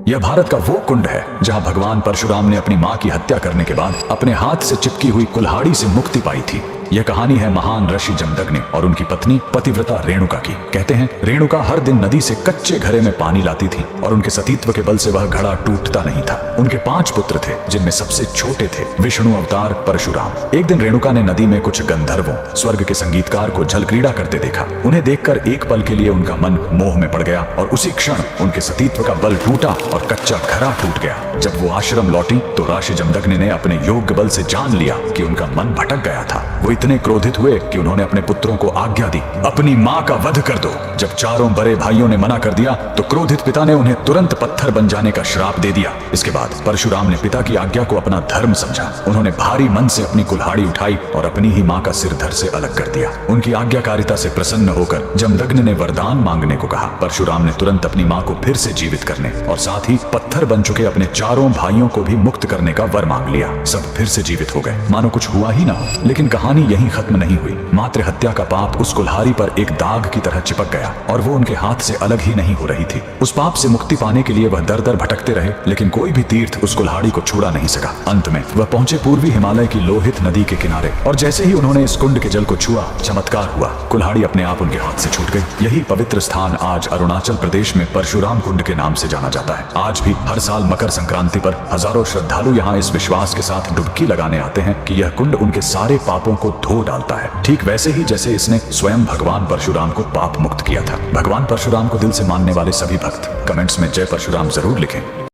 यह भारत का वो कुंड है जहां भगवान परशुराम ने अपनी मां की हत्या करने के बाद अपने हाथ से चिपकी हुई कुल्हाड़ी से मुक्ति पाई थी। यह कहानी है महान ऋषि जमदग्नि और उनकी पत्नी पतिव्रता रेणुका की। कहते हैं रेणुका हर दिन नदी से कच्चे घड़े में पानी लाती थी और उनके सतीत्व के बल से वह घड़ा टूटता नहीं था। उनके 5 पुत्र थे जिनमें सबसे छोटे थे विष्णु अवतार परशुराम। एक दिन रेणुका ने नदी में कुछ गंधर्वों स्वर्ग के संगीतकार को जल क्रीड़ा करते देखा। उन्हें देखकर एक पल के लिए उनका मन मोह में पड़ गया और उसी क्षण उनके सतीत्व का बल टूटा और कच्चा घड़ा टूट गया। जब वो आश्रम लौटी तो ऋषि जमदग्नि ने अपने योग्य बल से जान लिया कि उनका मन भटक गया था। वो इतने क्रोधित हुए कि उन्होंने अपने पुत्रों को आज्ञा दी, अपनी मां का वध कर दो। जब चारों बड़े भाइयों ने मना कर दिया तो क्रोधित पिता ने उन्हें तुरंत पत्थर बन जाने का श्राप दे दिया। इसके बाद परशुराम ने पिता की आज्ञा को अपना धर्म समझा। उन्होंने भारी मन से अपनी कुल्हाड़ी उठाई और अपनी ही मां का सिर धड़ से अलग कर दिया। उनकी आज्ञाकारिता से प्रसन्न होकर जमदग्नि ने वरदान मांगने को कहा। परशुराम ने तुरंत अपनी मां को फिर से जीवित करने और साथ ही पत्थर बन चुके अपने चारों भाइयों को भी मुक्त करने का वर मांग लिया। सब फिर से जीवित हो गए, मानो कुछ हुआ ही ना हो। लेकिन कहानी यहीं खत्म नहीं हुई। मातृ हत्या का पाप उस कुल्हाड़ी पर एक दाग की तरह चिपक गया और वो उनके हाथ से अलग ही नहीं हो रही थी। उस पाप से मुक्ति पाने के लिए वह दर दर भटकते रहे, लेकिन कोई भी तीर्थ उस कुल्हाड़ी को छुड़ा नहीं सका। अंत में वह पहुंचे पूर्वी हिमालय की लोहित नदी के किनारे और जैसे ही उन्होंने इस कुंड के जल को छुआ, चमत्कार हुआ। कुल्हाड़ी अपने आप उनके हाथ से छूट गई। यही पवित्र स्थान आज अरुणाचल प्रदेश में परशुराम कुंड के नाम से जाना जाता है। आज भी हर साल मकर संक्रांति पर हजारों श्रद्धालु यहाँ इस विश्वास के साथ डुबकी लगाने आते हैं कि यह कुंड उनके सारे पापों को धो डालता है, ठीक वैसे ही जैसे इसने स्वयं भगवान परशुराम को पाप मुक्त किया था। भगवान परशुराम को दिल से मानने वाले सभी भक्त कमेंट्स में जय परशुराम जरूर लिखें।